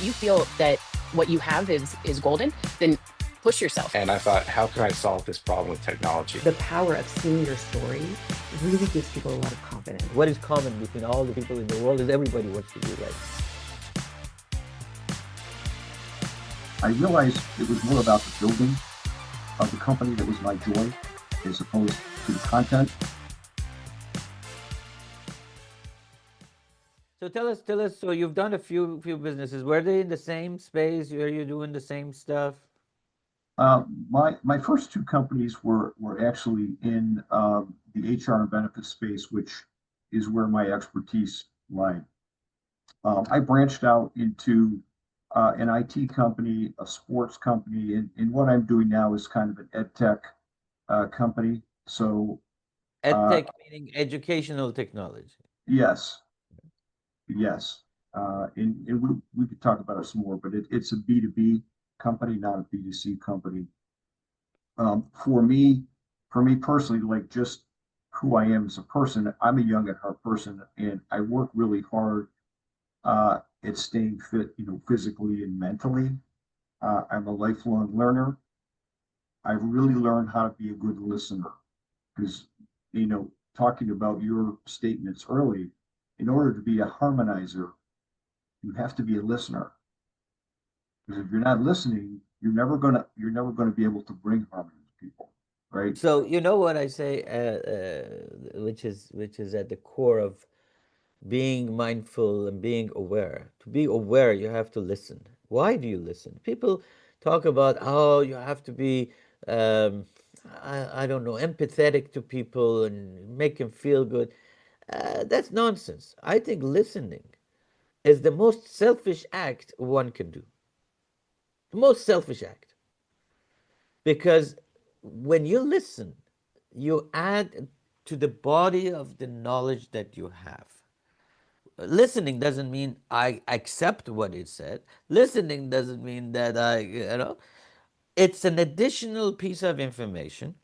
If you feel that what you have is golden, then push yourself. And I thought, how can I solve this problem with technology? The power of seeing your story really gives people a lot of confidence. What is common between all the people in the world is everybody wants to do right. I realized it was more about the building of the company that was my joy, as opposed to the content. So tell us. So you've done a few businesses. Were they in the same space? Were you doing the same stuff? My first two companies were actually in the HR and benefits space, which is where my expertise lied. I branched out into an IT company, a sports company, and what I'm doing now is kind of an ed tech company. So EdTech meaning educational technology. yes. And we could talk about it some more, but it's a B2B company, not a B2C company. For me personally, like just who I am as a person, I'm a young at heart person, and I work really hard at staying fit, physically and mentally. I'm a lifelong learner. I've really learned how to be a good listener because, talking about your statements early, in order to be a harmonizer, you have to be a listener. Because if you're not listening, you're never gonna be able to bring harmony to people, right? So you know what I say, which is at the core of being mindful and being aware. To be aware, you have to listen. Why do you listen? People talk about, oh, you have to be, I don't know, empathetic to people and make them feel good. That's nonsense. I think listening is the most selfish act one can do. The most selfish act. Because when you listen, you add to the body of the knowledge that you have. Listening doesn't mean I accept what it said. Listening doesn't mean that it's an additional piece of information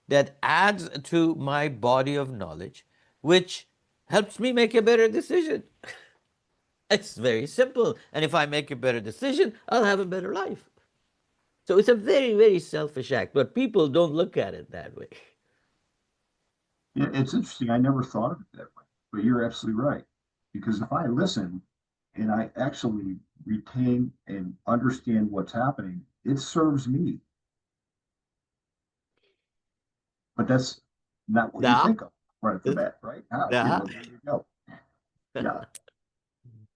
that adds to my body of knowledge, which helps me make a better decision. It's very simple. And if I make a better decision, I'll have a better life. So it's a very, very selfish act, but people don't look at it that way. Yeah, it's interesting. I never thought of it that way, but you're absolutely right. Because if I listen and I actually retain and understand what's happening, it serves me. But that's not what you think of right off the bat, right? Well, there you go. Yeah.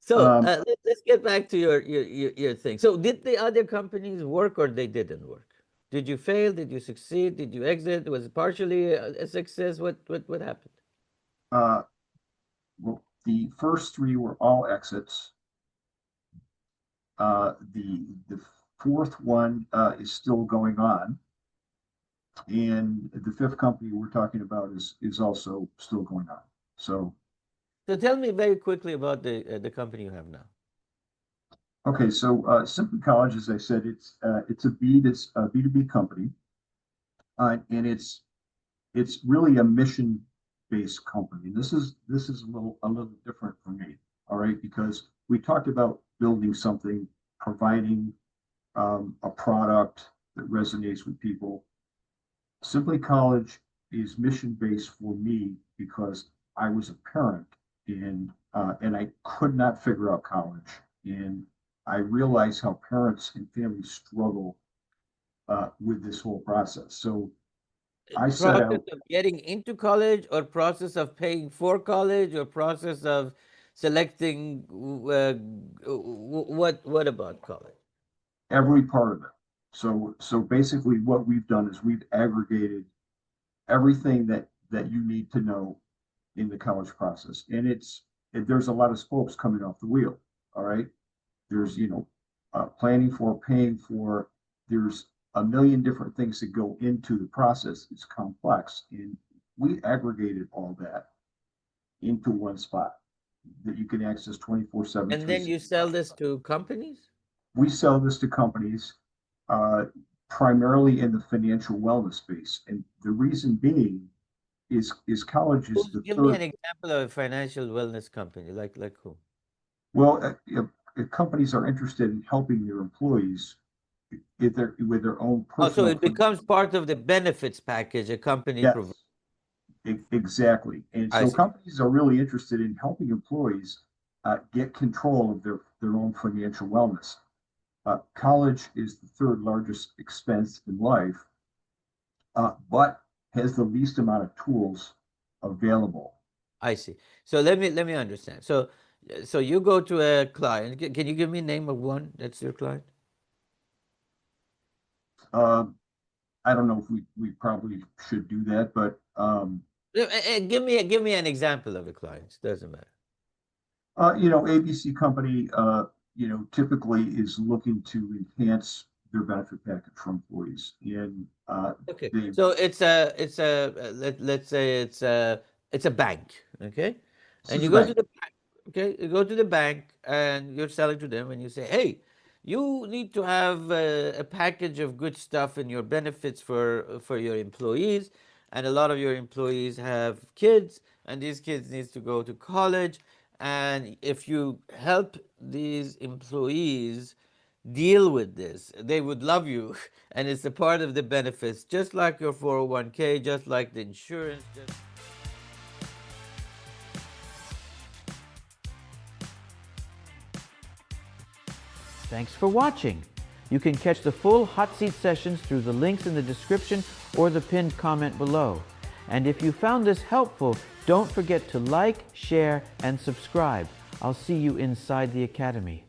So let's get back to your thing. So did the other companies work or they didn't work? Did you fail? Did you succeed? Did you exit? Was it partially a success? What happened? Well, the first three were all exits. The fourth one is still going on, and the fifth company we're talking about is also still going on. So tell me very quickly about the company you have now. okay, so SimpliCollege, as I said, it's a B2B company, and it's really a mission-based company. This is a little different for me, all right, because we talked about building something, providing a product that resonates with people. SimpliCollege is mission-based for me because I was a parent and I could not figure out college, and I realize how parents and families struggle with this whole process. So I set out process of getting into college, or process of paying for college, or process of selecting what about college? every part of it. So basically, what we've done is we've aggregated everything that you need to know in the college process, and there's a lot of spokes coming off the wheel. All right, there's planning for, paying for, there's a million different things that go into the process. It's complex, and we aggregated all that into one spot that you can access 24/7. And then you sell this to companies? We sell this to companies primarily in the financial wellness space, and the reason being is college is the Give third. me an example of a financial wellness company, like who? Well, if companies are interested in helping their employees with their own Oh, so personal. it becomes part of the benefits package a company Yes, provides. exactly. And I so see. companies are really interested in helping employees get control of their own financial wellness. College is the third largest expense in life, but has the least amount of tools available. I see. So let me understand. So you go to a client. Can you give me a name of one that's your client? Um, I don't know if we probably should do that, but Give me an example of a client. Doesn't matter. ABC company, typically is looking to enhance their benefit package for employees, and Okay. they So let's say it's a bank. Okay. this And is you a go to bank. the bank. Okay. You go to the bank and you're selling to them and you say, hey, you need to have a package of good stuff in your benefits for your employees, and a lot of your employees have kids, and these kids needs to go to college, and if you help these employees deal with this, they would love you, and it's a part of the benefits, just like your 401k, just like the insurance. Thanks for watching. You can catch the full hot seat sessions through the links in the description or the pinned comment below. And if you found this helpful, don't forget to like, share, and subscribe. I'll see you inside the Academy.